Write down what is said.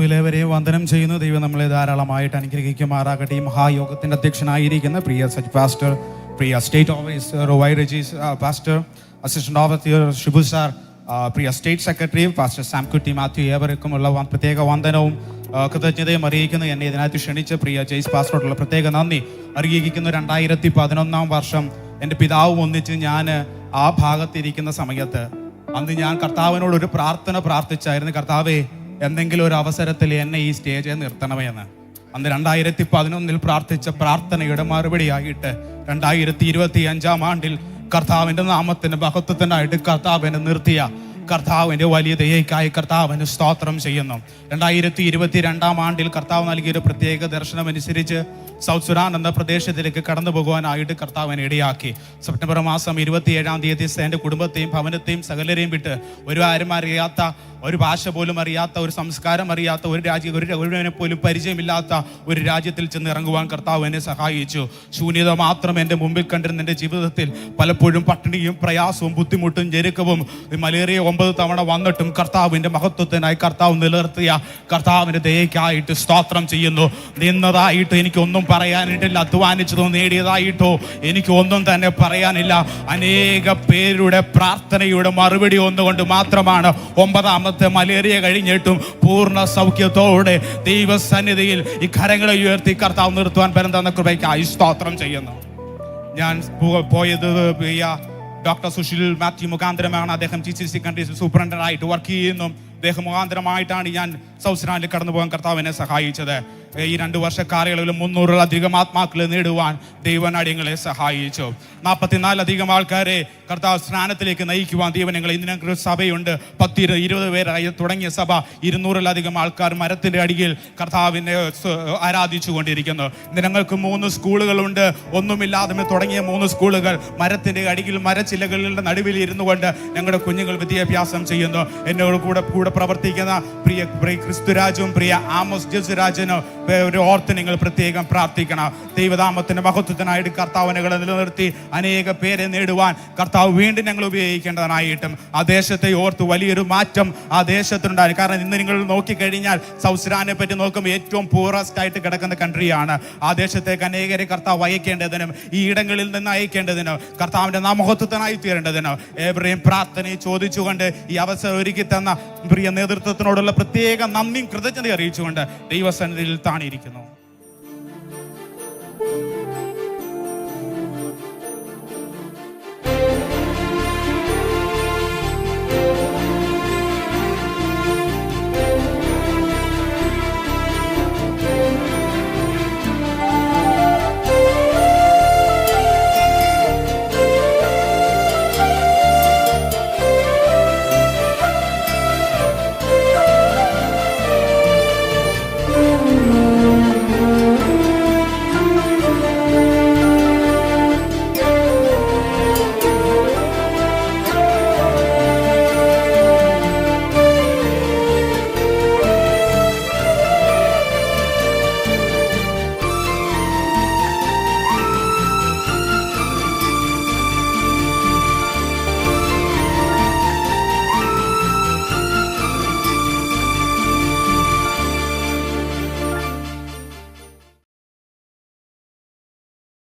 യേശുവിലേവരെയും വന്ദനം ചെയ്യുന്നു. ദൈവം നമ്മളെ ധാരാളമായിട്ട് അനുഗ്രഹിക്കുമാറാകട്ടെ. ഈ മഹായോഗത്തിൻ്റെ അധ്യക്ഷനായിരിക്കുന്ന പ്രിയ സജ് പാസ്റ്റർ, പ്രിയ state officer Y Rajeesh pastor, assistant officer Shibu sir, പ്രിയ state secretary pastor Samkutty Mathew, ഏവർക്കുമുള്ള പ്രത്യേക വന്ദനവും കൃതജ്ഞതയും അറിയിക്കുന്നു. എന്നെ ഇതിനകത്ത് ക്ഷണിച്ച പ്രിയ ജെയ്സ് പാസ്റ്ററോടുള്ള പ്രത്യേക നന്ദി അറിയിക്കുന്നു. 2011 വർഷം എൻ്റെ പിതാവും ഒന്നിച്ച് ഞാൻ ആ ഭാഗത്തിരിക്കുന്ന സമയത്ത് അന്ന് ഞാൻ കർത്താവിനോട് ഒരു പ്രാർത്ഥന പ്രാർത്ഥിച്ചായിരുന്നു. കർത്താവേ, എന്തെങ്കിലും ഒരു അവസരത്തിൽ എന്നെ ഈ സ്റ്റേജിൽ നിർത്തണമേ എന്ന്. അന്ന് 2011 പ്രാർത്ഥിച്ച പ്രാർത്ഥനയുടെ മറുപടിയായിട്ട് 2025 ആണ്ടിൽ കർത്താവിൻ്റെ നാമത്തിന് മഹത്വത്തിനായിട്ട് കർത്താവിനെ നിർത്തിയ കർത്താവിൻ്റെ വലിയ ദയയ്ക്കായി കർത്താവിന് സ്തോത്രം ചെയ്യുന്നു. 2022 ആണ്ടിൽ കർത്താവ് നൽകിയൊരു പ്രത്യേക ദർശനം അനുസരിച്ച് സൗത്ത് സുഡാൻ എന്ന പ്രദേശത്തിലേക്ക് കടന്നു പോകുവാനായിട്ട് കർത്താവിനെ ഇടയാക്കി. സെപ്റ്റംബർ മാസം 27 എൻ്റെ കുടുംബത്തെയും ഭവനത്തെയും സകലരെയും വിട്ട് ഒരു ആരും അറിയാത്ത, ഒരു ഭാഷ പോലും അറിയാത്ത, ഒരു സംസ്കാരം അറിയാത്ത, ഒരുവനെ പോലും പരിചയമില്ലാത്ത ഒരു രാജ്യത്തിൽ ചെന്ന് ഇറങ്ങുവാൻ കർത്താവ് എന്നെ സഹായിച്ചു. ശൂന്യത മാത്രം എൻ്റെ മുമ്പിൽ കണ്ടിരുന്ന എൻ്റെ ജീവിതത്തിൽ പലപ്പോഴും പട്ടിണിയും പ്രയാസവും ബുദ്ധിമുട്ടും ഞെരുക്കവും മലേറിയ 9 തവണ വന്നിട്ടും കർത്താവിൻ്റെ മഹത്വത്തിനായി കർത്താവ് നിലനിർത്തിയ കർത്താവിൻ്റെ ദയയ്ക്കായിട്ട് സ്തോത്രം ചെയ്യുന്നു. നിന്നതായിട്ട് എനിക്കൊന്നും പറയാനിട്ടില്ല, അധ്വാനിച്ചതോ നേടിയതായിട്ടോ എനിക്കൊന്നും തന്നെ പറയാനില്ല. അനേക പേരുടെ പ്രാർത്ഥനയുടെ മറുപടി ഒന്നുകൊണ്ട് മാത്രമാണ് 9ാമത്തെ മലേറിയ കഴിഞ്ഞിട്ടും പൂർണ്ണ സൗഖ്യത്തോടെ ദൈവസന്നിധിയിൽ ഈ കരങ്ങളെ ഉയർത്തി കർത്താവ് നിർത്തുവാൻ തന്ന കൃപയ്ക്കായി സ്തോത്രം ചെയ്യുന്നു. ഞാൻ പോയത് ഡോക്ടർ സുശീൽ മാത്യു മുഖാന്തരമാണ്. അദ്ദേഹം GCC കൺട്രീസിൽ സൂപ്രണ്ടറായിട്ട് വർക്ക് ചെയ്യുന്നു. അദ്ദേഹം മുഖാന്തരമായിട്ടാണ് ഞാൻ സൗത്ത് സുഡാനിൽ കടന്നു പോകാൻ കർത്താവ് എന്നെ സഹായിച്ചത്. ഈ 2 വർഷ കാലയളവിൽ 300-ലധികം ആത്മാക്കളെ നേടുവാൻ ദൈവനാട്യങ്ങളെ സഹായിച്ചു. 44-ലധികം ആൾക്കാരെ കർത്താവ് സ്നാനത്തിലേക്ക് നയിക്കുവാൻ ദൈവനങ്ങൾ. ഇന്ന് സഭയുണ്ട്, 10-20 പേരായി തുടങ്ങിയ സഭ. 200-ലധികം ആൾക്കാർ മരത്തിൻ്റെ അടിയിൽ കർത്താവിനെ ആരാധിച്ചു കൊണ്ടിരിക്കുന്നു. ഇന്ന് ഞങ്ങൾക്ക് 3 സ്കൂളുകളുണ്ട്. ഒന്നുമില്ലാതെ തുടങ്ങിയ 3 സ്കൂളുകൾ മരത്തിൻ്റെ അടിയിൽ മരച്ചില്ലകളുടെ നടുവിൽ ഇരുന്നു കൊണ്ട് ഞങ്ങളുടെ കുഞ്ഞുങ്ങൾ വിദ്യാഭ്യാസം ചെയ്യുന്നു. എന്നോട് കൂടെ പ്രവർത്തിക്കുന്ന പ്രിയ ക്രിസ്തുരാജും പ്രിയ ആമോസ് ജസ്രാജനും ഒരു ഓർത്ത് നിങ്ങൾ പ്രത്യേകം പ്രാർത്ഥിക്കണം. ദൈവനാമത്തിന്റെ മഹത്വത്തിനായിട്ട് കർത്താവിനെ നിലനിർത്തി അനേക പേരെ നേടുവാൻ കർത്താവ് വീണ്ടും ഞങ്ങൾ ഉപയോഗിക്കേണ്ടതായിട്ടും ആ ദേശത്തെ ഓർത്ത് വലിയൊരു മാറ്റം ആ ദേശത്തുണ്ടായി. കാരണം ഇന്ന് നിങ്ങൾ നോക്കിക്കഴിഞ്ഞാൽ സൗത്ത് സുഡാനെ പറ്റി നോക്കുമ്പോൾ ഏറ്റവും പൂറസ്റ്റ് ആയിട്ട് കിടക്കുന്ന കൺട്രിയാണ്. ആ ദേശത്തേക്ക് അനേകരെ കർത്താവ് അയക്കേണ്ടതിനും ഈ ഇടങ്ങളിൽ നിന്ന് അയക്കേണ്ടതിനും കർത്താവിന്റെ നാമഹത്വത്തിനായി തീരേണ്ടതിനും ഏവരെയും പ്രാർത്ഥനയെ ചോദിച്ചുകൊണ്ട് ഈ അവസരം ഒരുക്കി തന്ന പ്രിയ നേതൃത്വത്തിനോടുള്ള പ്രത്യേക നന്ദിയും കൃതജ്ഞത അറിയിച്ചുകൊണ്ട് ദൈവസന്നിധിയിൽ താണിരിക്കുന്നു.